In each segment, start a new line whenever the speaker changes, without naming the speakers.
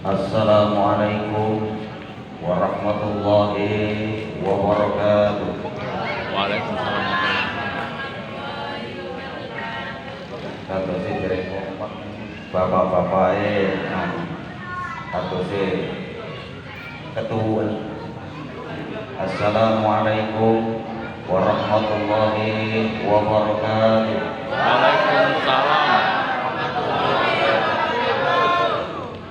Assalamualaikum warahmatullahi wabarakatuh.
Waalaikumsalam.
Katose dereng bapak-bapak katose ketuwun. Assalamualaikum warahmatullahi wabarakatuh.
Waalaikumsalam.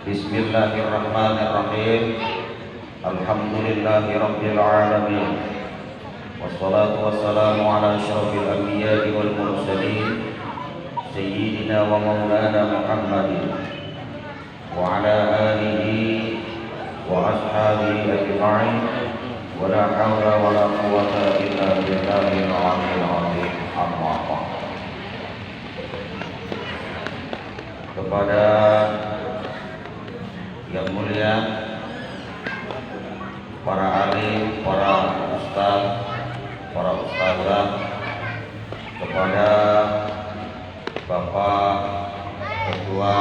Bismillahirrahmanirrahim. Alhamdulillahirabbil alamin. Wassalatu wassalamu ala asyrafil anbiya'i wal mursalin sayyidina wa maulana Muhammadin wa ala alihi wa ashabihi ajma'in. Wa la hawla wa la quwwata illa billahil aliyyil azim. Amma ba'd. Kepada yang mulia para alim, para ustaz, para ustazah, kepada Bapak Ketua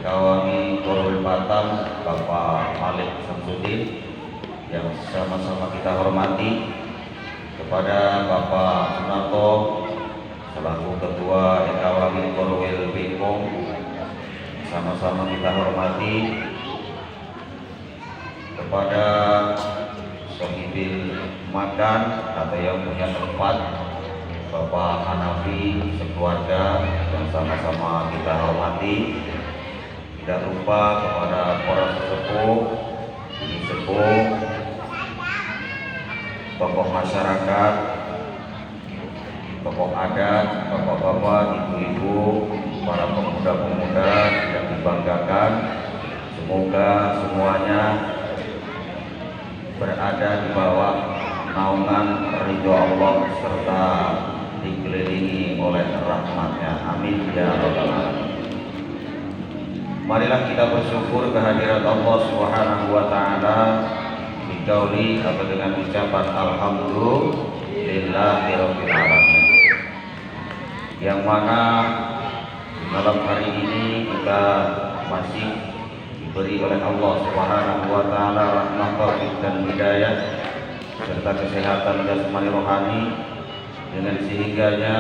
Kawami Korul Batam, Bapak Malik Samsudin yang sama-sama kita hormati, kepada Bapak Sunarto selaku Ketua Kawami Korwil Bingkong sama-sama kita hormati, kepada sohibil makan atau yang punya tempat Bapak Hanafi sekeluarga yang sama-sama kita hormati. Tidak lupa kepada para sesepuh, ibu sepuh, tokoh masyarakat, tokoh adat, bapak-bapak, ibu-ibu, para pemuda-pemuda yang dibanggakan. Semoga semuanya berada di bawah naungan ridho Allah serta dikelilingi oleh rahmatnya. Amin ya rabbal alamin. Marilah kita bersyukur kehadirat Allah Subhanahu wa taala biqauli atau dengan ucapan alhamdulillahirabbil alamin. Yang mana malam hari ini kita masih diberi oleh Allah Subhanahu wa taala rahmat, taufik dan hidayah serta kesehatan jasmani rohani, dengan sehingganya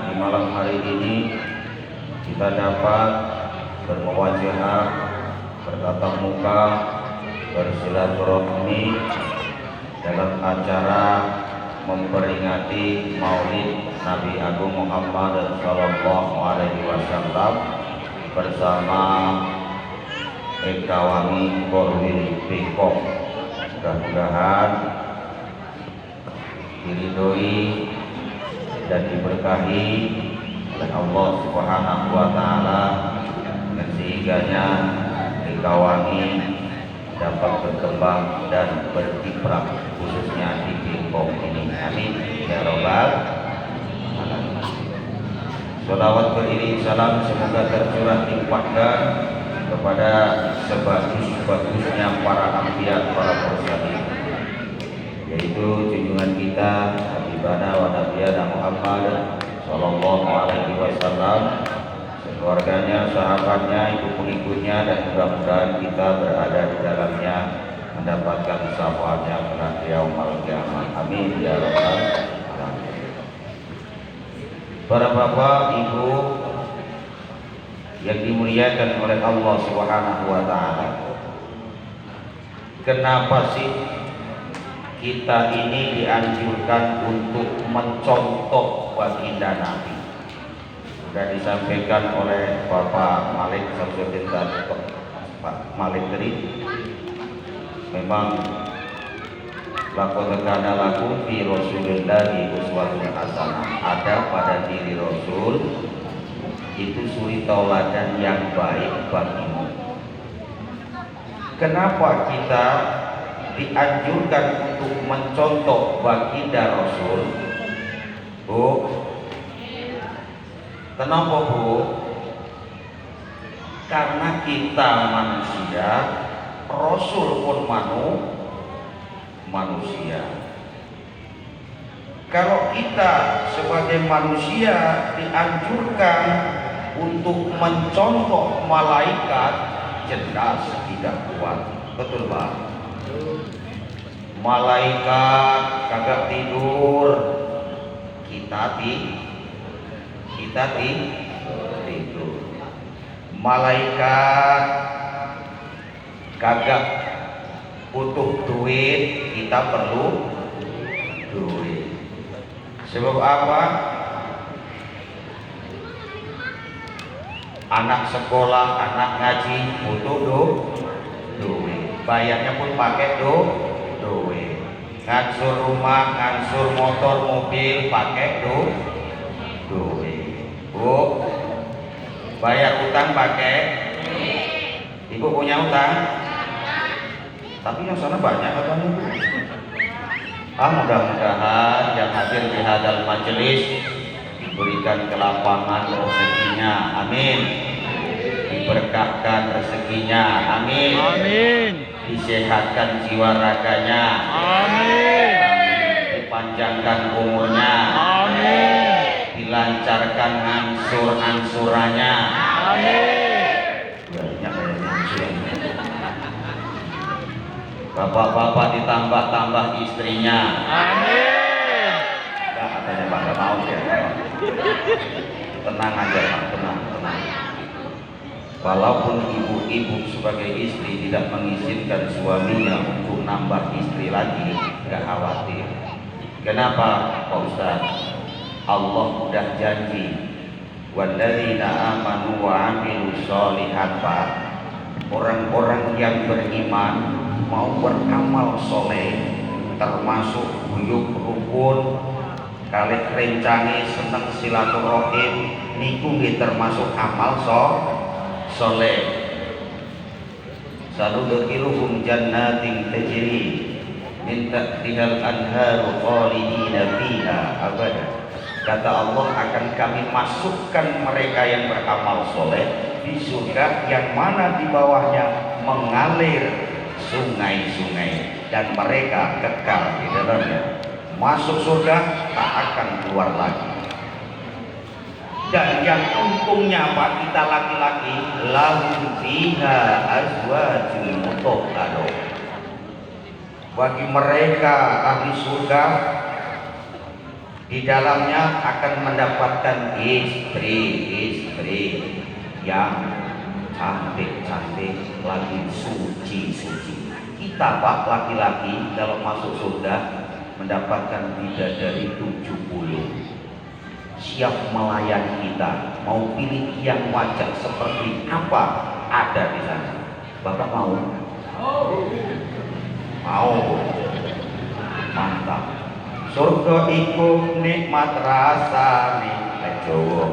di malam hari ini kita dapat bermuwajahah, bertatap muka, bersilaturahmi dalam acara memperingati Maulid Nabi Agung Muhammad sallallahu alaihi wasallam bersama Kawami Korwil Bingkong. Mudah-mudahan diridhoi dan diberkahi oleh Allah Subhanahu wa taala, dan sehingganya Kawami dapat berkembang dan berkiprah khususnya di Bingkong ini. Amin ya rabbal alamin. Sholawat beriring salam semoga tercurah limpahkan kepada sebagus-bagusnya para anbiya, para mursalin, yaitu junjungan kita Habibana wa Nabiyana Muhammad sallallahu alaihi wasallam, keluarganya, sahabatnya, ibu pengikutnya, dan mudah-mudahan kita berada di dalamnya mendapatkan syafaatnya kelak yaumul qiyamah. Amin ya rabbal alamin. Para bapak, ibu yang dimuliakan oleh Allah Subhanahu wa taala, kenapa sih kita ini dianjurkan untuk mencontoh baginda Nabi? Sudah disampaikan oleh Bapak Malik Samsudin dan Pak Malik tadi, memang laqad kana lakum fi Rasulillahi uswatun hasanah. Ada pada diri Rasul itu suri tauladan yang baik bagimu. Kenapa kita dianjurkan untuk mencontoh baginda Rasul? Bu, kenapa bu? Karena kita manusia, Rasul pun manusia. Kalau kita sebagai manusia dianjurkan untuk mencontoh malaikat, cerdas, tidak kuat. Betul Pak? Malaikat kagak tidur, kita tidur. Malaikat kagak butuh duit, kita perlu duit. Sebab apa? Anak sekolah, anak ngaji butuh duit. Bayarnya pun pakai duit. Ngansur rumah, ngansur motor, mobil pakai duit. Bu, bayar utang pakai. Ibu punya utang? Tapi yang sana banyak katanya. Mudah-mudahan yang hadir di hadal majelis diberikan kelapangan rezekinya, amin. Diberkahkan rezekinya, amin.
Amin.
Disehatkan jiwa raganya,
Amin.
dipanjangkan umurnya,
Amin.
dilancarkan ansur-ansurannya,
Amin.
banyak bapak-bapak ditambah-tambah istrinya,
Amin.
enggak katanya Pak, enggak mau ya. Tenang aja Pak, tenang. Walaupun ibu-ibu sebagai istri tidak mengizinkan suaminya untuk nambah istri lagi, enggak khawatir. Kenapa Pak Ustaz? Allah udah janji, walladzina amanu wa amilus sholihat, Pak. Orang-orang yang beriman mau beramal soleh, termasuk guyub rukun, kali rencangi seneng silaturahim, niku nggih termasuk amal soleh. Sanudkhiluhum jannatin tajri min tahtihal anharu khalidina fiha abada. Kata Allah, akan kami masukkan mereka yang beramal soleh di surga yang mana di bawahnya mengalir sungai-sungai dan mereka kekal di dalamnya. Masuk surga tak akan keluar lagi. Dan yang untungnya Pak, kita laki-laki, lahum fiha azwajun mutahharah. Bagi mereka ahli surga, di dalamnya akan mendapatkan istri-istri yang cantik-cantik, lagi suci-suci. Kita Pak laki-laki kalau masuk surga mendapatkan bidadari 70, siap melayani kita. Mau pilih yang wajah seperti apa ada di sana. Bapak mau? Mau. Mantap. Surga itu nikmat rasanya, Jawa.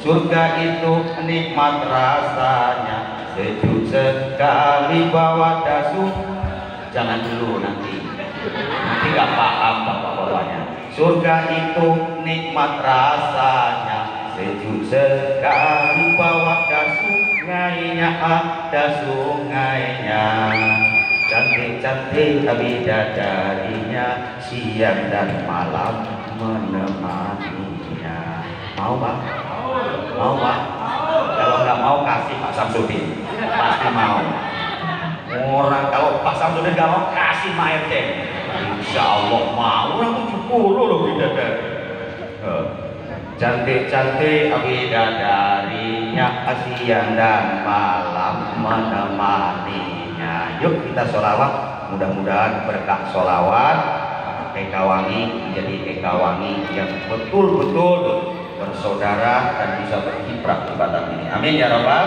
Surga itu nikmat rasanya, sejuk sekali bawa dasu. Jangan dulu nanti nggak paham bapak-bapaknya. Surga itu nikmat rasanya, sejuk sekali bawa dasu. Sungainya ada sungainya, cantik-cantik bidadarinya, siang dan malam menemaninya. Mau Pak? Mau Pak? Kalau nggak mau kasih Pak Samsudin, pasti mau. Orang kalau Pak Samsudin nggak mau kasih Mak RT, insya Allah mau. Orang 70 loh bidadari. Cantik-cantik bidadarinya, siang dan malam menemaninya. Yuk kita sholawat, mudah-mudahan berkah sholawat Ekawangi menjadi Ekawangi yang betul-betul bersaudara dan bisa berkiprah di Batam ini. Amin ya Rabbal.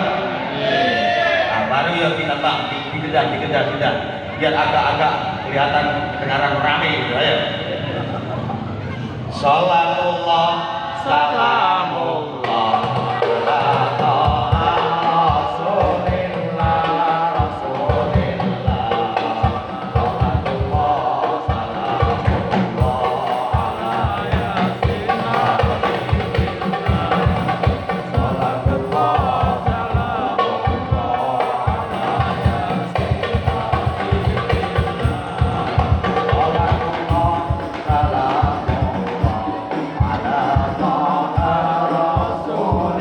Nah, baru ya kita Pak dikejar biar agak-agak kelihatan kedengaran rame gitu ya. Salatullah salamullah ala taha rasulillah rasulillah. Salatullah salamullah ala yasin nabiillah. Salatullah salamullah ala yasin nabiillah. Salatullah salamullah ala taha rasulillah.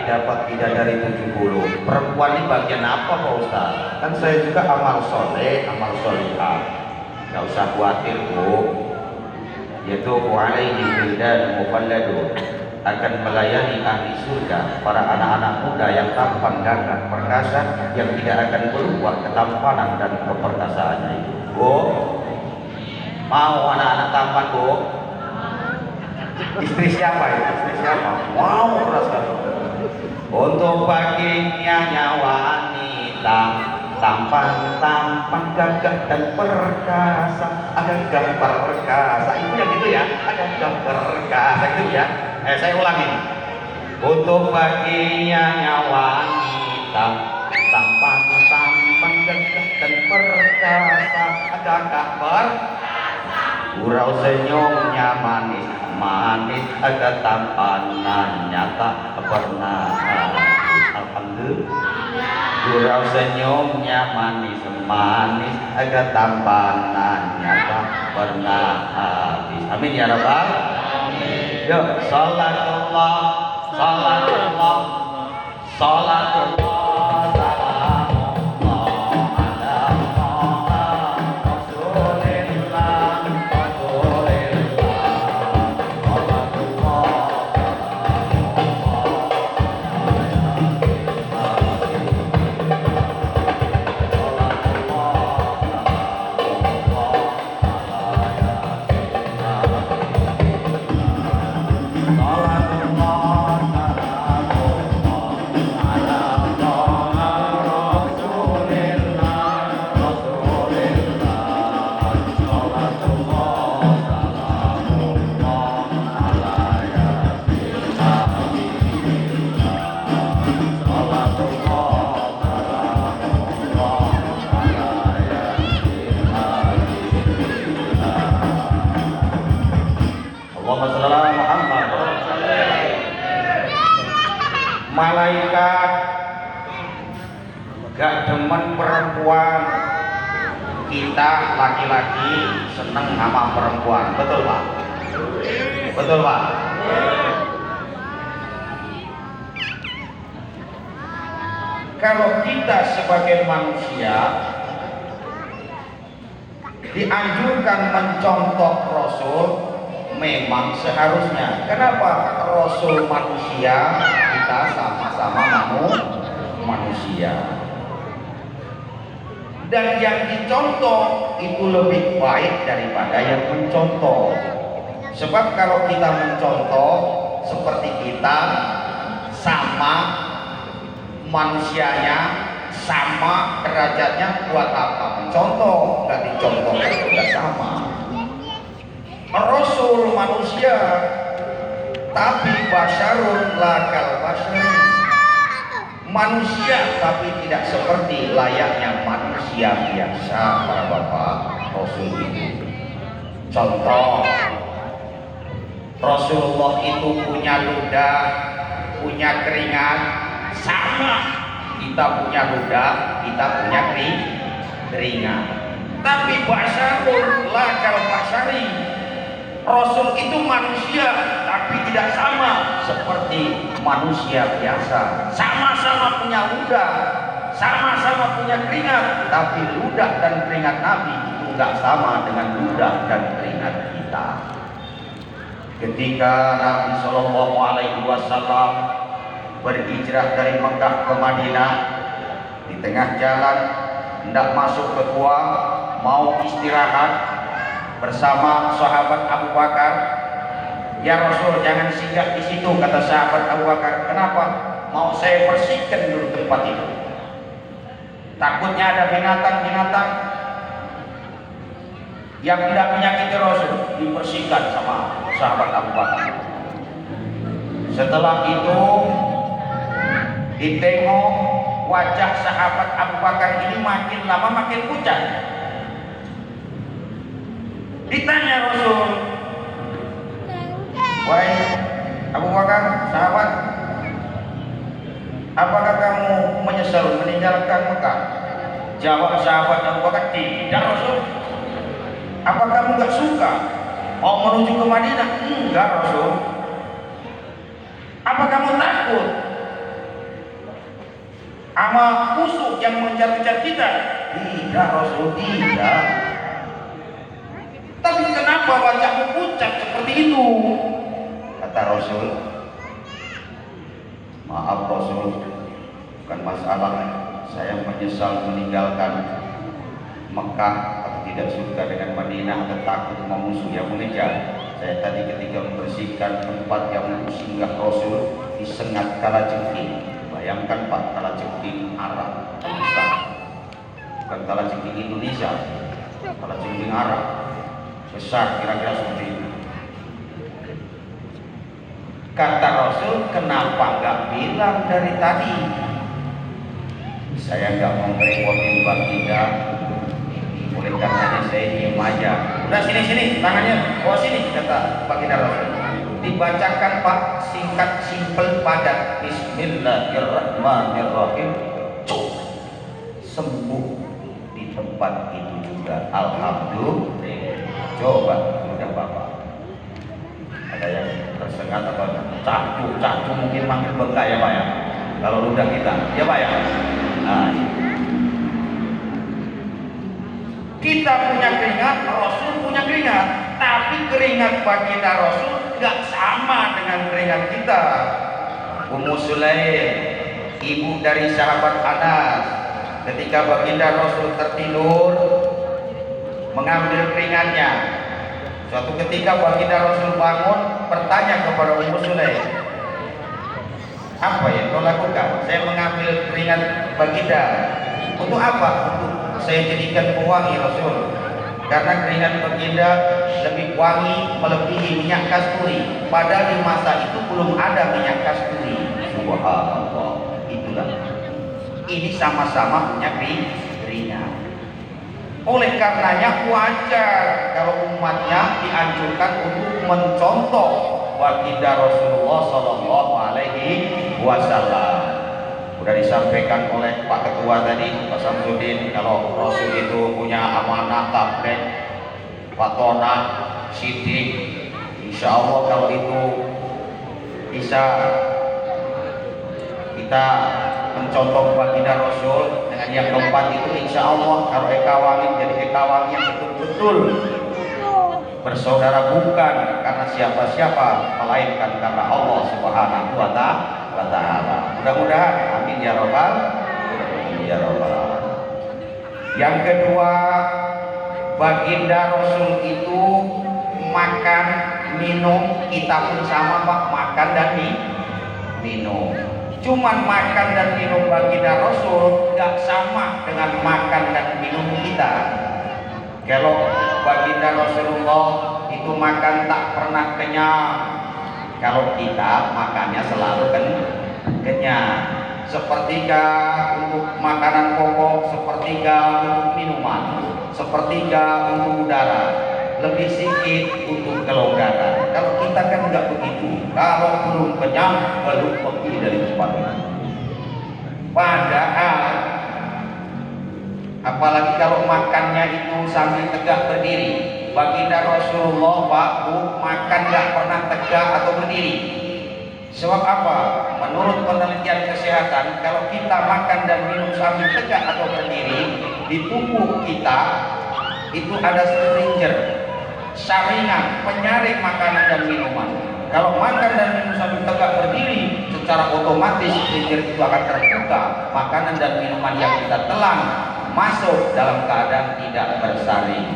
dapat bidadari 70. Perempuan ini bagian apa Pak Ustaz? Kan saya juga amal soleh, amal solihah. Gak usah khawatir Bu. Yaitu alaihi wildan mukhalladun, akan melayani ahli surga para anak-anak muda yang tampan gagah perkasa, yang tidak akan berubah ketampanan dan keperkasaannya itu. Bu, mau anak-anak tampan Bu? Istri siapa itu? Istri siapa? Wow, keras sekali. Untuk baginya wanita tampan gagah dan perkasa, gagah perkasa itu yang gitu ya, gagah perkasa itu ya. Saya ulangi. Untuk baginya wanita tampan gagah dan perkasa, gagah perkasa. Gurau senyumnya manis ada tampanannya tak pernah habis. Alhamdulillah. Gurau senyumnya manis ada tampanannya tak pernah habis. Amin ya rabbal. Yuk, salatullah, salatullah, salatullah. Malaikat gak demen perempuan, kita laki-laki seneng sama perempuan, betul Pak? Betul Pak? Kalau kita sebagai manusia dianjurkan mencontoh Rasul, memang seharusnya. Kenapa? Rasul manusia, kita sama-sama manusia. Dan yang dicontoh itu lebih baik daripada yang mencontoh. Sebab kalau kita mencontoh seperti kita sama manusianya, sama derajatnya, buat apa mencontoh? Gak dicontoh juga sama. Rasul manusia, tapi basyarun lakal basyari, manusia tapi tidak seperti layaknya manusia biasa para bapak. Rasul itu contoh, Rasulullah itu punya ludah, punya keringat, sama kita punya ludah, kita punya keringat, tapi basyarun lakal basyari, Rasul itu manusia tapi tidak sama seperti manusia biasa. Sama-sama punya ludah, sama-sama punya keringat, tapi ludah dan keringat Nabi itu enggak sama dengan ludah dan keringat kita. Ketika Nabi Shallallahu Alaihi Wasallam berhijrah dari Mekah ke Madinah, di tengah jalan hendak masuk ke gua, mau istirahat bersama sahabat Abu Bakar. Ya Rasul, jangan singgah di situ, kata sahabat Abu Bakar. Kenapa? Mau saya bersihkan dulu tempat itu. Takutnya ada binatang-binatang yang tidak menyakiti Rasul, dibersihkan sama sahabat Abu Bakar. Setelah itu ditengok wajah sahabat Abu Bakar ini makin lama makin pucat. Ditanya Rasul, wahai Abu Bakar, sahabat, apakah kamu menyesal meninggalkan Mekah? Jawab sahabat Abu Bakar, tidak Rasul. Apa kamu gak suka mau menuju ke Madinah? Enggak Rasul. Apa kamu takut
sama musuh yang mengejar-kejar kita? Tidak Rasul, tidak. Tapi kenapa wajahmu pucat seperti itu? Kata Rasul, maaf Rasul, bukan masalah saya menyesal meninggalkan Mekah atau tidak suka dengan Madinah atau takut sama musuh yang mengejar. Saya tadi ketika membersihkan tempat yang singgah Rasul disengat kalajengking. Bayangkan Pak, kalajengking Arab besar, bukan kalajengking Indonesia, kalajengking Arab besar, kira-kira seperti itu. Kata Rasul, kenapa nggak bilang dari tadi? Saya nggak mau merepotin baginda, oleh karenanya saya diem aja. Udah sini, tangannya bawa sini, kata baginda Rasul. Dibacakan Pak, singkat, simpel, padat. Bismillahirrahmanirrahim. Cuk, sembuh di tempat itu juga. Alhamdulillah. Coba, udah Bapak. Ada yang tersengat apa? Cacu mungkin makin bengkak ya Pak ya. Kalau ludah kita, ya Pak ya. Nah, kita punya keringat, Rasul punya keringat, tapi keringat baginda Rasul nggak sama dengan keringat kita. Ummu Sulaim, ibu dari sahabat Anas, ketika baginda Rasul tertidur mengambil keringatnya. Suatu ketika baginda Rasul bangun, bertanya kepada Ummu Sulaim, apa yang kau lakukan? Saya mengambil keringat baginda. Untuk apa? Untuk saya jadikan pewangi Rasul. Karena keringat baginda lebih wangi melebihi minyak kasturi. Padahal di masa itu belum ada minyak kasturi. Subhanallah. Itulah. Ini sama-sama punya keringat. Oleh karenanya wajar kalau umatnya dianjurkan untuk mencontoh baginda Rasulullah Sallallahu Alaihi Wasallam. Sudah disampaikan oleh Pak Ketua tadi, Pak Samsudin, kalau Rasul itu punya amanah, tablet, patonah, sidik. Insya Allah kalau itu bisa kita mencontoh baginda Rasul dengan yang keempat itu, insya Allah kalau ekawangi jadi ekawangi yang betul-betul bersaudara, bukan karena siapa-siapa melainkan karena Allah Subhanahu wa Ta'ala. Mudah-mudahan, amin ya robbal alamin. Yang kedua, baginda Rasul itu makan minum, kita pun sama Pak, makan dan minum. Cuman makan dan minum baginda Rasul gak sama dengan makan dan minum kita. Kalau baginda Rasulullah itu makan tak pernah kenyang, kalau kita makannya selalu kenyang. Sepertiga untuk makanan pokok, sepertiga untuk minuman, sepertiga untuk udara, lebih sedikit untuk kelonggaran. Kalau kita kan nggak begitu. Kalau belum kenyang, belum pergi dari tempat itu. Padahal apalagi kalau makannya itu sambil tegak berdiri. Baginda Rasulullah Pak Bu makan nggak pernah tegak atau berdiri. Sebab apa? Menurut penelitian kesehatan, kalau kita makan dan minum sambil tegak atau berdiri, di tubuh kita itu ada stringer, saringan penyaring makanan dan minuman. Kalau makan dan minum sambil tegak berdiri, secara otomatis stringer itu akan terbuka, makanan dan minuman yang kita telan masuk dalam keadaan tidak bersaring.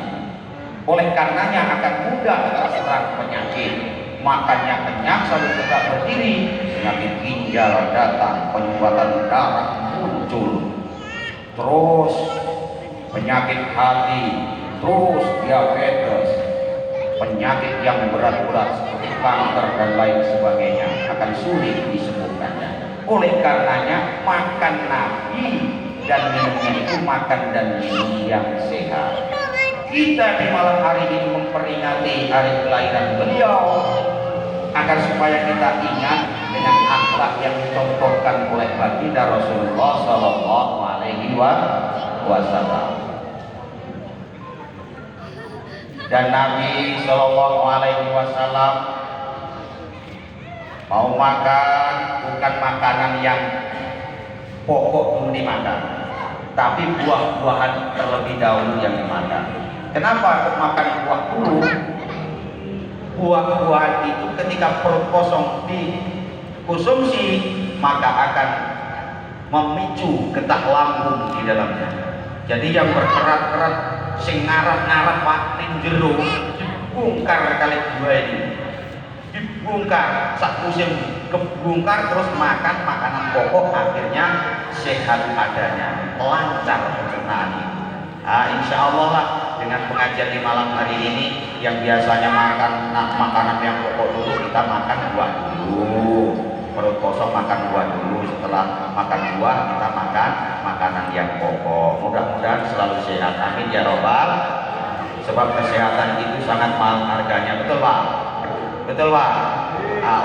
Oleh karenanya akan mudah terserang penyakit. Makannya kenyang sambil tegak berdiri, penyakit ginjal datang, penyumbatan darah muncul, terus penyakit hati, terus diabetes, penyakit yang berat-berat seperti kanker dan lain sebagainya akan sulit disembuhkannya. Oleh karenanya makan Nabi dan minumnya itu makan dan minum yang sehat. Kita di malam hari ini memperingati hari kelahiran beliau agar supaya kita ingat dengan akhlak yang dicontohkan oleh baginda Rasulullah Sallallahu Alaihi Wasallam. Dan Nabi Sallallahu Alaihi Wasallam mau makan bukan makanan yang pokok dulu dimakan, tapi buah-buahan terlebih dahulu yang dimakan. Kenapa kok makan buah dulu? Buah-buahan itu ketika perut kosong dikonsumsi maka akan memicu getah lambung di dalamnya. Jadi yang berkerat-kerat sing ngarap-ngarap Pak ning jero dibongkar kali dua ini. Dibongkar sak musim kebongkar terus makan makanan pokok akhirnya sehat adanya, lancar pencernaan. Insya Allah lah dengan pengajian di malam hari ini yang biasanya makan makanan yang pokok dulu kita makan buah dulu. Perut kosong makan buah dulu, setelah makan buah kita makan makanan yang pokok. Mudah-mudahan selalu sehat, amin ya robbal. Sebab kesehatan itu sangat mahal harganya, betul Pak? Betul Pak?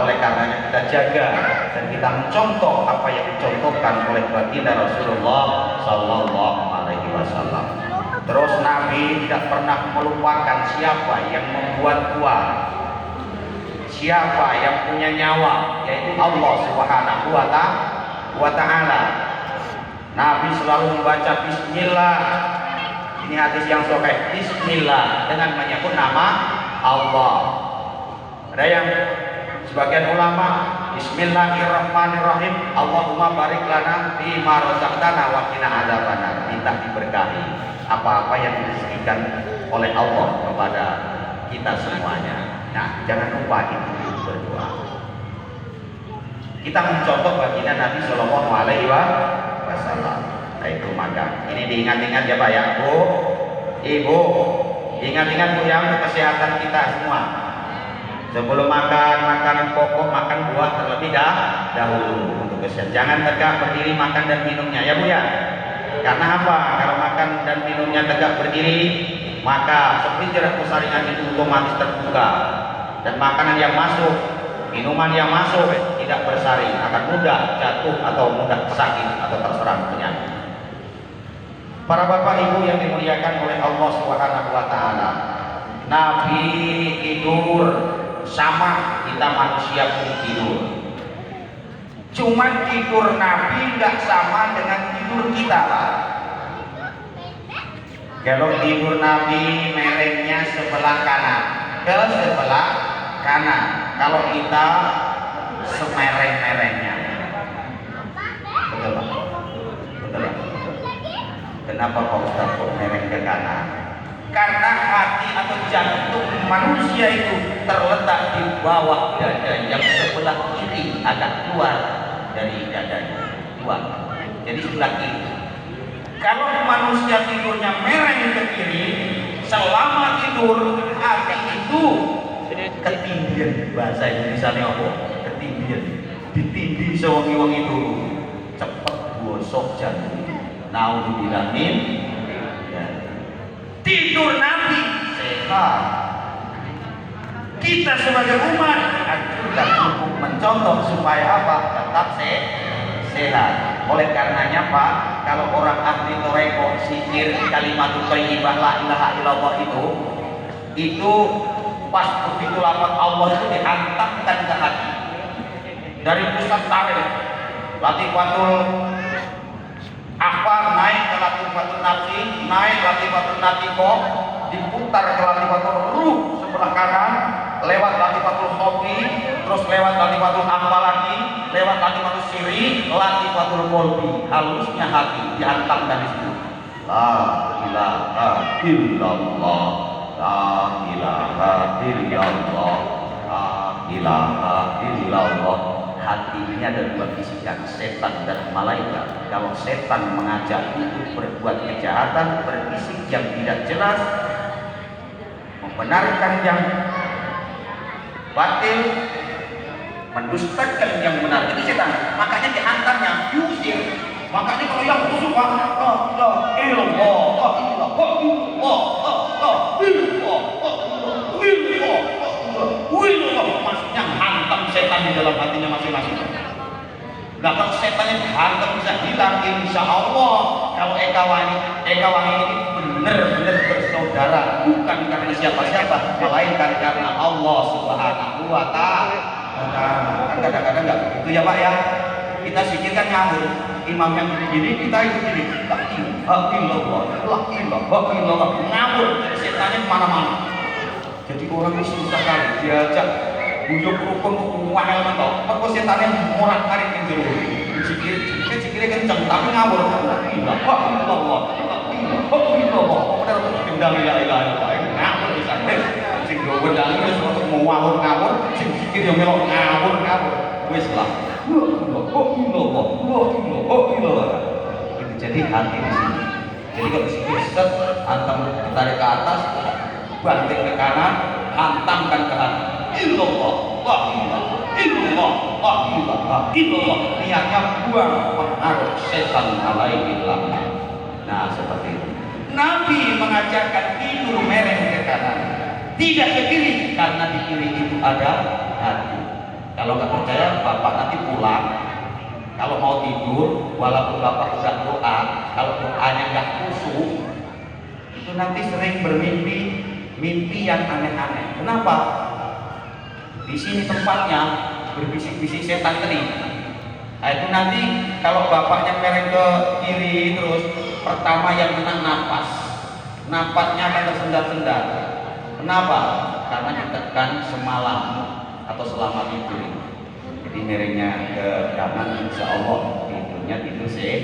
Oleh karenanya kita jaga dan kita mencontoh apa yang dicontohkan oleh baginda Rasulullah Sallallahu Alaihi Wasallam. Terus Nabi tidak pernah melupakan siapa yang membuat buah, siapa yang punya nyawa, yaitu Allah Subhanahu wa Ta'ala. Nabi selalu membaca Bismillah. Ini hadis yang sahih, Bismillah, dengan menyebut nama Allah. Ada yang sebagian ulama Bismillahirrahmanirrahim, Allahumma barik lana fima razaqtana wa qina adzabannar. Minta diberkahi apa-apa yang direzekikan oleh Allah kepada kita semuanya. Nah, jangan lupa itu berdoa. Kita mencontoh baginda Nabi Shallallahu Alaihi Wasallam. Itu maka ini diingat-ingat ya Pak ya, Bu, Ibu, ingat-ingat Bu ya, untuk kesehatan kita semua. Sebelum makan makanan pokok, makan buah terlebih dahulu untuk kesehatan. Jangan tegak berdiri makan dan minumnya ya Bu ya. Karena apa? Kalau makan dan minumnya tegak berdiri, maka sepincir kesaringan itu otomatis terbuka dan makanan yang masuk, minuman yang masuk tidak bersaring, akan mudah jatuh atau mudah sakit atau terserang penyakit. Para bapak ibu yang dimuliakan oleh Allah Subhanahu wa Ta'ala, Nabi tidur sama kita manusia pun tidur. Cuman tidur Nabi nggak sama dengan tidur kita Pak. Kalau tidur Nabi merengnya sebelah kanan, kalau sebelah kanan, kalau kita semereng-merengnya. Betul Pak? Betul Pak? Kenapa Pak Ustaz kok mereng ke kanan? Karena hati atau jantung manusia itu terletak di bawah dada yang sebelah kiri, agak keluar dari dadanya, keluar. Jadi sebelah kiri. Kalau manusia tidurnya mereng ke kiri, selama tidur hati itu ketindian, bahasa Indonesia apa? Ketindian, ditindih sewangi-wangi dulu, cepat bosok jantung. Naudzubillahin. Tidur Nabi sehat. Kita sebagai umat anjurkan untuk mencontoh supaya apa? Tetap sehat. Oleh karenanya Pak, kalau orang ahli toreko, zikir, kalimatul thayyibah la ilaha illallah itu pas begitu lafaz Allah itu dihantamkan ke hati. Dari pusat tarik, latifatul akbar naik ke latifatul nafsi, naik latifatul natiko, diputar ke latifatul ruh sebelah kanan, lewat latifatul khofi, terus lewat latifatul akbar lagi, lewat latifatul siri, latifatul kolbi, halusnya hati dihantam dari situ. La ilaha illallah, la ilaha illallah, la ilaha illallah. Hati ini ada dua bisikan, setan dan malaikat. Kalau setan mengajak untuk berbuat kejahatan, berbisik yang tidak jelas, membenarkan yang batil, mendustakan yang benar, itu setan. Makanya dihantamnya, diusir. Makanya kalau yang khusus maksudnya hantam setan di dalam hatinya masing-masing. Nah kalau setannya dihantam bisa hilang, insya Allah. Kalau Eka Wangi ini benar-benar bersaudara, bukan karena siapa-siapa, melainkan karena Allah Subhanahu wa Ta'ala. Kan kadang-kadang nggak begitu ya Pak ya. Kita zikir kan nyambung. imam yang gini kita ikut gini. La ilaha illallah, la ilaha illallah. Ngawur, setannya kemana-mana. Jadi orang ini susah kali diajak buyuk rukun wahel mentok. Apa setannya morak tarik yang jero. Sikile kenceng tapi ngawur. La ilaha illallah, la ilaha illallah. Padahal gendang la ilaha illallah. Ngawur bisa. Sing do gendang wis mau ngawur, sing sikil yo melok ngawur. Wis lah. Itu jadi hati di sini. Jadi kalau sikil set, antam tarik ke atas, banting ke kanan, hantamkan ke hati. Illallah, la ilaha illallah, la ilaha illallah. Niatnya buang pengaruh setan alaihi. Nah seperti itu. Nabi mengajarkan tidur mereng ke kanan, tidak ke kiri, karena di kiri itu ada hati. Kalau nggak percaya, bapak nanti pulang. Kalau mau tidur, walaupun bapak udah doa, kalau doanya nggak khusyuk, itu nanti sering bermimpi mimpi yang aneh-aneh. Kenapa? Di sini tempatnya berbisik-bisik setan tadi. Nah, itu nanti kalau bapaknya mereng ke kiri terus, pertama yang kena napasnya akan tersendat-sendat. Kenapa? Karena ditekan semalam atau selama tidur. Jadi merengnya ke kanan, insya Allah tidurnya tidur sehat.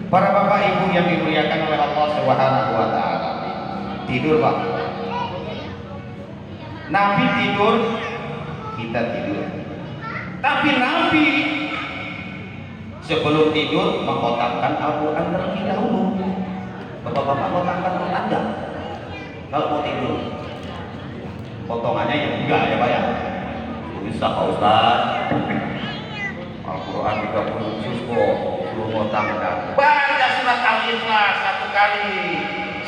Para bapak ibu yang dimuliakan oleh Allah Subhanahu wa taala. Tidur, Pak. Nabi tidur, kita tidur. Tapi Nabi sebelum tidur mengkotakkan Al-Quran terlebih dahulu. Bapak-bapak kotakkan Al-Quran enggak? Kalau mau tidur, potongannya ya enggak ya Pak ya. Bisa Pak Ustaz. Al-Quran 30 juz kok, suruh kotakkan. Baca surat Al-Ikhlas satu kali,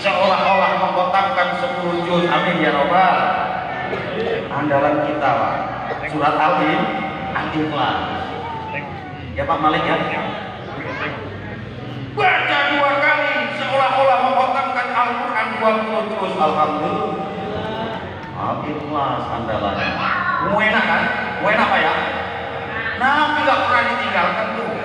seolah-olah mengkotakkan 10 juz. Amin ya Rabbal. Andalan kita Pak, surat Al-Ikhlas. Ya Pak Malik ya. Baca 2 kali, seolah-olah mengkotakkan Al-Quran 20 juz. Alhamdulillah. Al-Ikhlas andalannya. Enak kan? Enak Pak ya? Nabi gak pernah ditinggalkan tuh.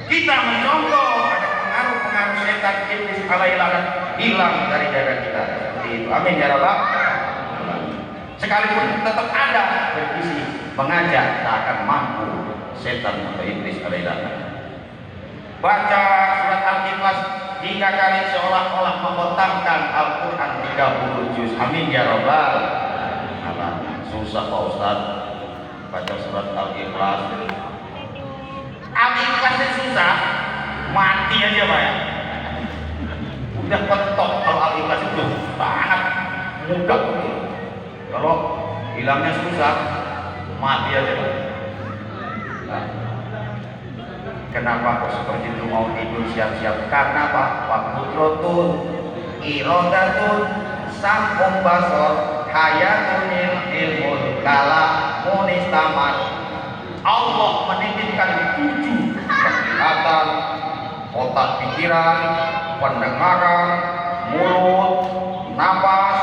Kita mencontoh ada pengaruh-pengaruh setan iblis alaihi laknat hilang dari dada kita. Seperti itu. Amin ya Rabbal. Sekalipun tetap ada bervisi mengajak, tak akan mampu setan atau iblis alaihi laknat. Baca surat Al-Ikhlas 3 kali seolah-olah mengkotakkan Al-Quran 30 juz. Amin ya Rabbal. Susah Pak Ustaz baca surat Al-Ikhlas. Al-Ikhlasnya susah, mati aja Pak ya. Udah pentok kalau Al-Ikhlas itu sangat mudah. Kalau hilangnya susah, mati aja Pak. Nah, kenapa kok seperti itu mau tidur siap-siap? Karena Pak, Fakudrotun, Irodatun, Sangkum Basor, Hayatunil Ilmul Kala Munistaman. Allah menitipkan 7 penglihatan, otak pikiran, pendengaran, mulut, napas,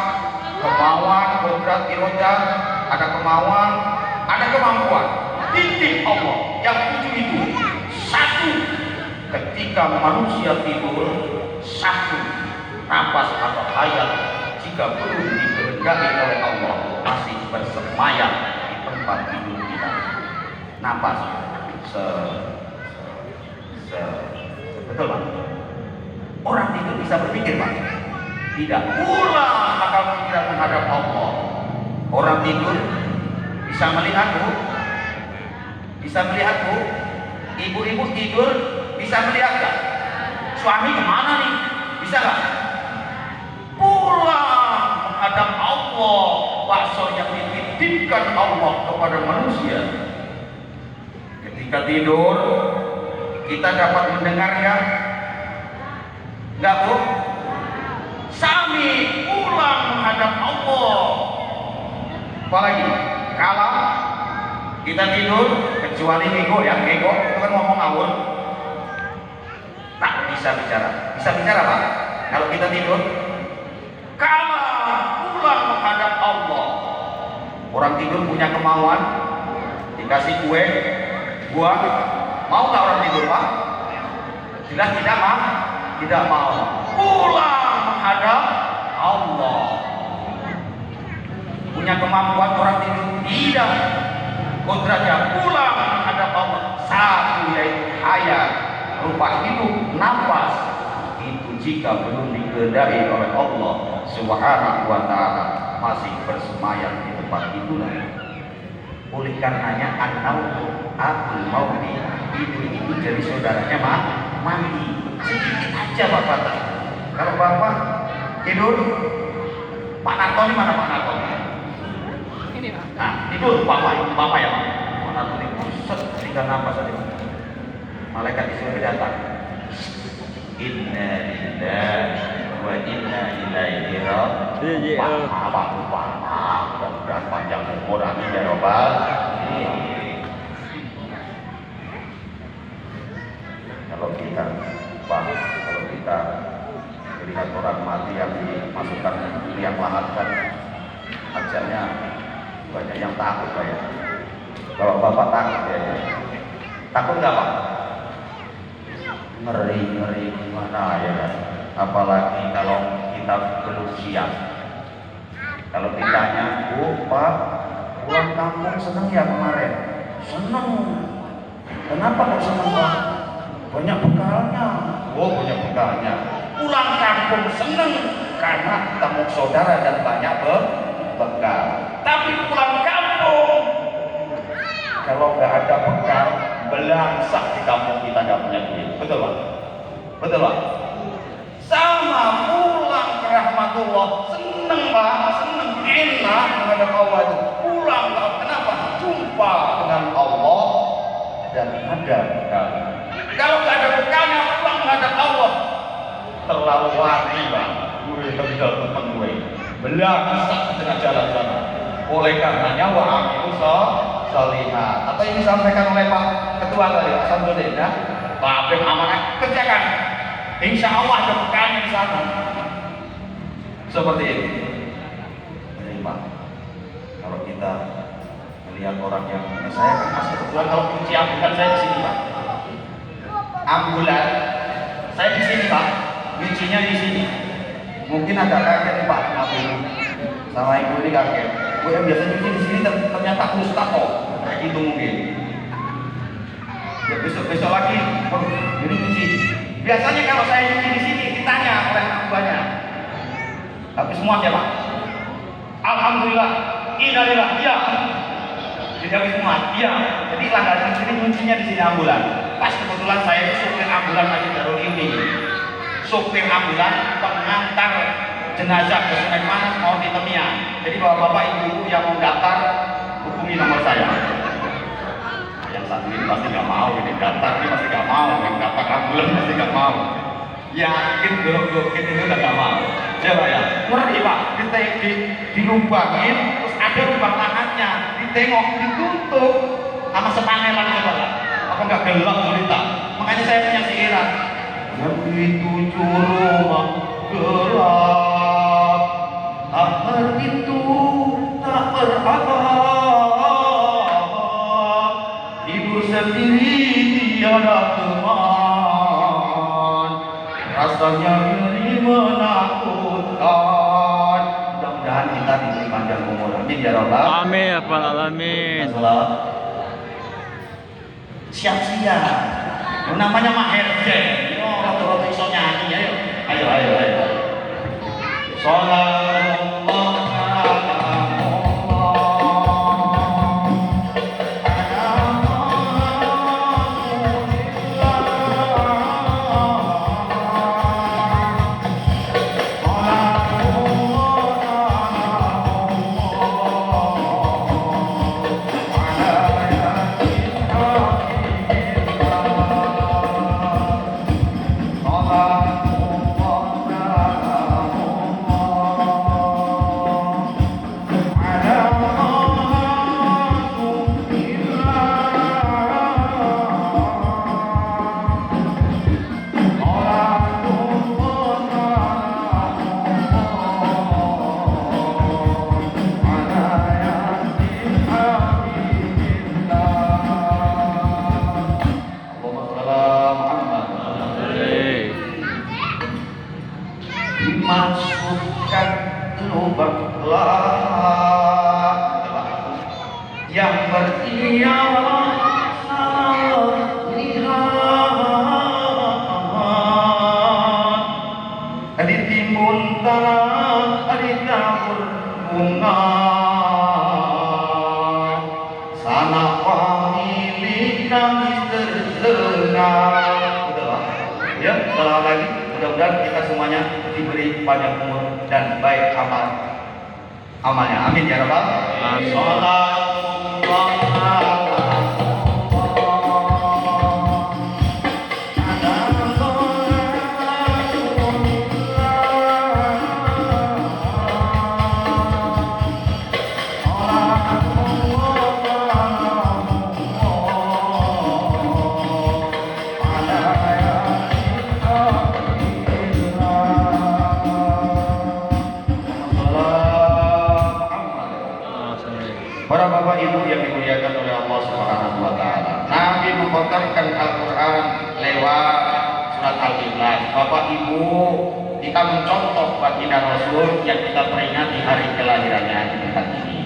kemauan, kodrat irodah, ada kemauan, ada kemampuan. Titip Allah yang 7 itu. 1, ketika manusia tidur, 1 napas atau hayat jika perlu dikehendaki oleh Allah masih bersemayam di tempat tidur kita. Napas betul Pak. Orang tidur bisa berpikir Pak. Tidak pulang akal pikiran menghadap Allah. Orang tidur bisa melihat Bu. Bisa melihat Bu. Ibu-ibu tidur bisa melihat gak? Suami kemana nih? Bisa gak? Pulang menghadap Allah. Bakso yang dititipkan Allah kepada manusia. Ketika tidur kita dapat mendengarnya. Enggak Bu? Sami pulang menghadap Allah. Apalagi kalau kita tidur, kecuali ego ya, ego itu kan ngomong ngawur, tak bisa bicara. Bisa bicara Pak? Kalau kita tidur, kalau pulang menghadap Allah. Orang tidur punya kemauan, dikasih kue, Buat mau nggak orang tidur Pak? Jelas tidak mau. Tidak mau. Pulang menghadap Allah. Punya kemampuan orang tidur tidak. Kodratnya pulang menghadap Allah. Satu yaitu hayat, rupa hidup, nafas. Itu jika belum dikehendaki oleh Allah Subhanahu wa Ta'ala, masih bersemayam di tempat itulah. Oleh karenanya an-naumu akul mauti, tidur itu jadi saudaranya mati. Sedikit aja Bapak tadi. Kalau Bapak tidur, Pak Narto ini mana Pak Narto? Ini Pak. Nah, tidur Bapak ya Pak. Pak Narto ini buset, tinggal nafas saja. Malaikat di surga datang. Inna lillahi wa inna ilaihi raji'un. Dan panjang umur, amin ya robbal. Kalau kita melihat orang mati yang dimasukkan liang lahat kan, ajalnya banyak yang takut Pak ya. Kalau Bapak takut ya, takut nggak Pak? Ngeri gimana ya, apalagi kalau kita belum siap. Kalau ditanya, Pak, pulang kampung seneng ya kemarin? Seneng. Kenapa kok seneng Pak? Banyak bekalnya. Oh, banyak bekalnya. Pulang kampung seneng karena ketemu saudara dan banyak bekal. Tapi pulang kampung, kalau nggak ada bekal, belangsak di kampung kita nggak punya duit. Betul Pak? Betul Pak? Sama pulang ke rahmatullah, seneng Pak, seneng, enak menghadap Allah itu. Pulang kenapa? Jumpa dengan Allah dan ada bekal. Kalau nggak ada bekalnya, pulang menghadap Allah, terlalu wani Pak. Gue tinggal temen gue, belangsak di tengah jalan sana. Oleh karenanya wa amilu sholihat. Apa yang disampaikan oleh Pak Ketua tadi, Samsudin ya? Pak Abim amanah, kerjakan. Insya Allah ada bekalnya di sana. Seperti itu. Jadi Pak, kalau kita melihat orang yang, saya kan masih kebetulan kalau kunci ambulan saya di sini Pak. Ambulan, saya di sini Pak. Kuncinya di sini. Mungkin agak kaget Pak, sama ibu ini kaget. Gue yang biasa cuci di sini ternyata Mustafa, kayak gitu mungkin. Ya besok lagi, ini cuci. Biasanya kalau saya cuci di sini ditanya oleh anak buahnya. Tapi semua ya Pak. Alhamdulillah, innalillah, iya. Jadi habis semua, iya. Jadi langganan sini kuncinya di sini ambulan. Pas kebetulan saya itu supir ambulan lagi Darul ini. Supir ambulan pengantar jenazah ke Sungai Panas mau di Temiang. Jadi bapak-bapak ibu-ibu yang mau daftar, hubungi nomor saya. Yang satu ini pasti nggak mau, ini daftar ini pasti nggak mau, yang daftar ambulan pasti nggak mau. Yakin blok-blokin itu nggak mau. Ya Pak ya, ngeri Pak, dilubangin, terus ada lubang lahannya, ditengok, ditutup sama sepanelan itu Pak. Apa nggak gelap cerita? Makanya saya punya sihiran. Begitu curug gelap, akhir itu tak beratap, ibu sendiri tiada teman, rasanya ngeri menakutkan. Mudah-mudahan kita diberi panjang umur, amin ya Rabbal
Amin ya Rabbal alamin.
Siap-siap, namanya Maher Jen. Rata-rata iso nyanyi, ayo. Sallallahu masukkan lubang lah yang bertiara salah lihat di timbun tanah di tabur bunga sana pemilik nangis terdengar. Ya, salah lagi. Mudah-mudahan kita semuanya diberi panjang umur dan baik amalnya. Amin ya rabbal alamin. Para bapak ibu yang dimuliakan oleh Allah Subhanahu wa taala. Nabi mengkhatamkan Al-Qur'an lewat surat Al-Ikhlas. Bapak ibu, kita mencontoh baginda Rasul yang kita peringati hari kelahirannya di hari ini.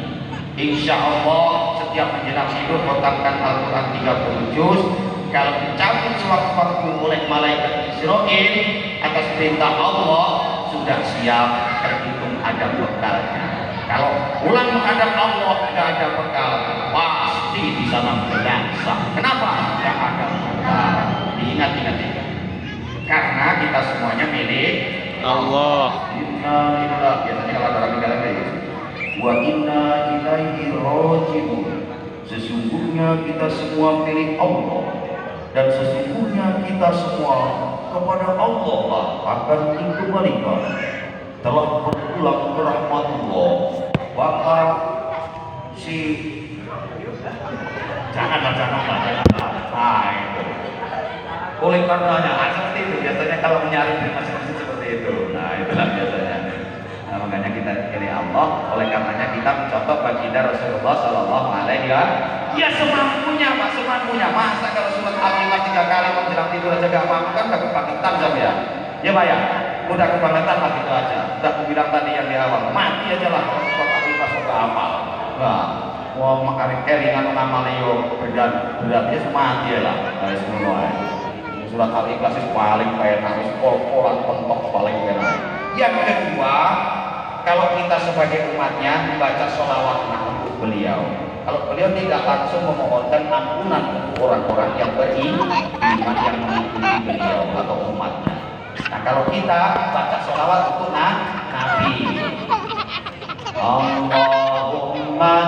Insya Allah setiap menjelang tidur khatamkan Al-Qur'an 30 juz. Kalau dicabut sewaktu-waktu oleh malaikat Israil atas perintah Allah, sudah siap terhitung ada bekalnya. Kalau pulang menghadap Allah tidak ada bekal, pasti di sana berdansa. Kenapa? Tidak ada bekal. Diingat-ingat ini. Karena kita semuanya milik
Allah.
Inna lillahi, biasanya kalau ada orang negara kayak gitu. Wa inna ilaihi raji'un. Sesungguhnya kita semua milik Allah dan sesungguhnya kita semua kepada Allah lah akan dikembalikan. Telah berpulang ke rahmatullah, maka si janganlah. Nah itu. Oleh karenanya seperti itu biasanya kalau menyaring di masjid seperti itu. Nah itulah biasanya. Nah, makanya kita pilih Allah. Oleh karenanya kita mencontoh baginda Rasulullah Sallallahu Alaihi Wasallam. Ya semampunya Pak, semampunya. Masa kalau surat Al-Ikhlas 3 kali menjelang tidur aja gak mampu kan gak kebangetan jam ya? Ya Pak ya. Udah kebangetan lah gitu aja. Udah aku bilang tadi yang di awal, mati aja lah kalau surat Al-Ikhlas sudah hafal. Nah, mau makarin keringan ngamal yo beratnya mati lah. Nah, semua. Surat Al-Ikhlas itu paling kayak nangis pol-polan pentok paling enak. Yang kedua, kalau kita sebagai umatnya membaca sholawat untuk beliau. Kalau beliau tidak langsung memohonkan ampunan untuk orang-orang yang beriman yang mengikuti beliau atau umatnya. Nah kalau kita baca sholawat untuk Nabi. Allahumma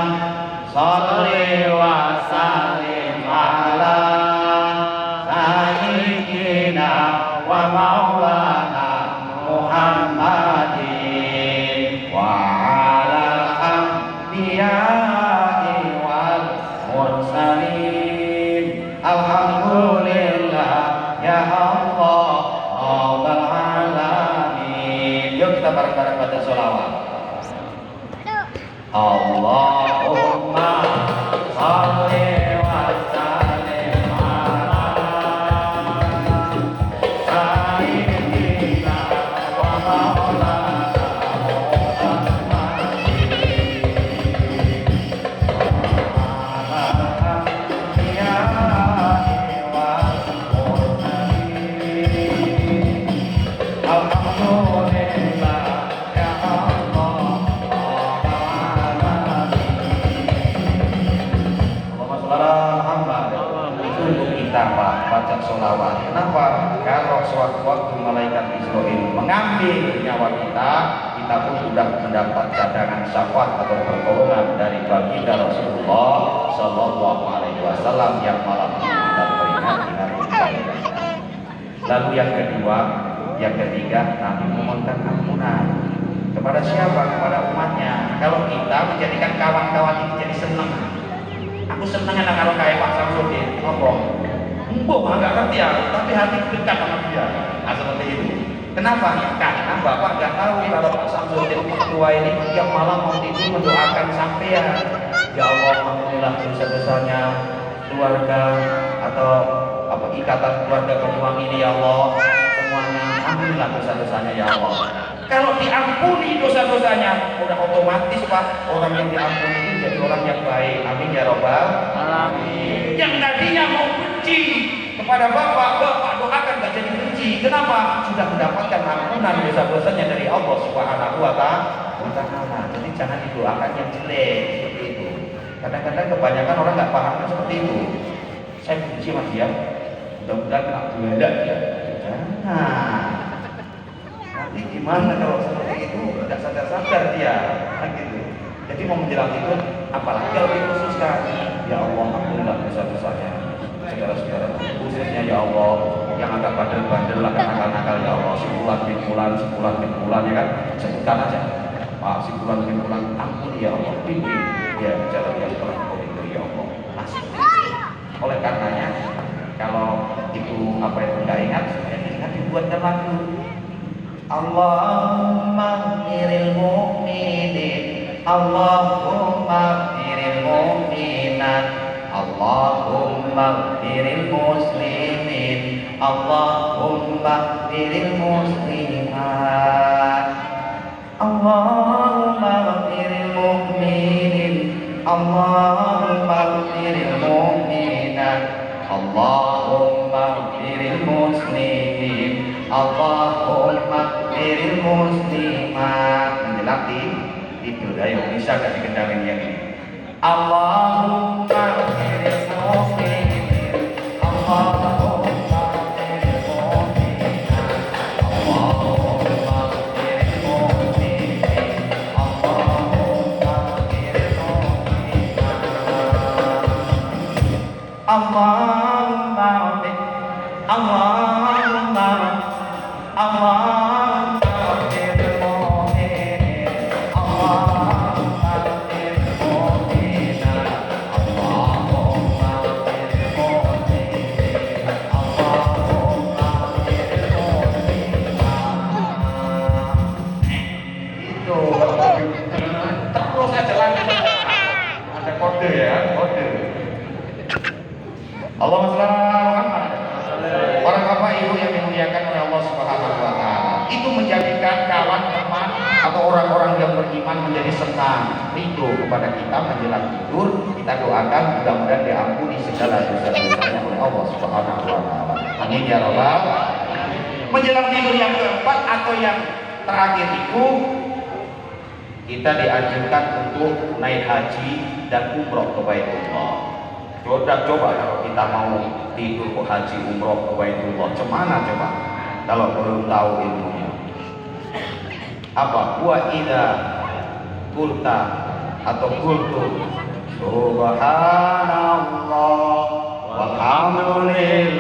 sholli wa sallim ala sayyidina wa maulana Muhammadin wa ala anbiya'i wal mursalin. Alhamdulillah ya Allah Rabbal alamin. Yuk kita bareng-bareng baca sholawat. Allahumma sholli wa sallim ala sayyidina wa maulana Muhammadin wa ala anbiya'i wal mursalin. Alhamdulillah ya Allah Rabbal alamin. Itu untuk kita Pak baca sholawat. Kenapa? Kalau sewaktu-waktu malaikat Israil mengambil nyawa kita, kita pun sudah mendapat cadangan syafaat atau pertolongan dari baginda Rasulullah Sallallahu Alaihi Wasallam yang malam ini kita peringati hari kelahirannya. Lalu yang kedua, yang ketiga, Nabi memohonkan ampunan kepada siapa? Kepada umatnya. Kalau kita menjadikan kawan-kawan ini jadi senang. Aku senang anak kalau kayak Pak Samsudin, ngomong, agak ngerti ya, tapi hati dekat sama dia. Nah seperti itu. Kenapa? Ya, karena Bapak nggak tahu kalau Pak Samsudin tua ini tiap malam mau tidur mendoakan sampean. Ya Allah, ampunilah dosa-dosanya keluarga atau ikatan keluarga Banyuwangi ini ya Allah. Semuanya ampunilah dosa-dosanya ya Allah. Kalau diampuni dosa-dosanya, udah otomatis Pak, orang yang diampuni itu jadi orang yang baik. Amin ya Rabbal
Alamin.
Yang tadinya mau benci kepada bapak doakan gak jadi benci. Kenapa? Sudah mendapatkan ampunan dosa-dosanya dari Allah Subhanahu wa Ta'ala. Jadi jangan didoakan yang jelek seperti itu. Kadang-kadang kebanyakan orang nggak paham kan seperti itu. Saya benci sama dia, mudah-mudahan nggak bela dia. Jangan. Nanti gimana kalau seperti itu tidak sadar-sadar dia, kan gitu. Jadi mau menjelang itu, apalagi kalau dikhususkan, ya Allah ampunilah dosa-dosanya, saudara-saudara, khususnya ya Allah yang agak bandel-bandel, agak nakal-nakal ya Allah, si bulan ya kan, sebutkan aja, Pak si bulan ampuni ya Allah, bimbing ya jalan yang telah Kau beri ya Allah, masih. Oleh karenanya, kalau itu apa itu nggak ingat, saya ingat dibuatkan lagu. Allahumma firil mu'minin, Allahumma firil mu'minat, Allahumma firil muslimin, Allahumma firil muslimat, Allahumma firil mu'minin, Allahumma firil mu'minat, Allahumma firil muslimin, Allahumma firil muslimat. Menjelang tidur, ayo bisa gak dikendalin yang ini? Allahumma firil muslimin, Allahumma firil muslimat, Allahumma firil muslimin, Allahumma firil muslimat, Allahumma firil mu'minin, Allahumma firil mu'minat, Allahumma firil mu'minin, Allahumma firil muslimat. Itu terus aja lanjut. Ada kode ya, kode. Allahumma shalli ala Muhammad. Para bapak ibu yang dimuliakan oleh Allah Subhanahu wa Ta'ala, itu menjadikan kawan teman atau orang-orang yang beriman menjadi senang, ridho kepada kita menjelang tidur. Kita doakan mudah-mudahan diampuni segala dosa-dosanya oleh Allah Subhanahu wa Ta'ala. Amin ya Rabbal. Menjelang tidur yang keempat atau yang terakhir itu, kita dianjurkan untuk naik haji dan umroh ke Baitullah. Coba kalau kita mau tidur ke haji umroh ke Baitullah, cemana coba? Kalau belum tahu ilmunya. Apa? Wa idza qulta atau qultu subhanallah walhamdulillah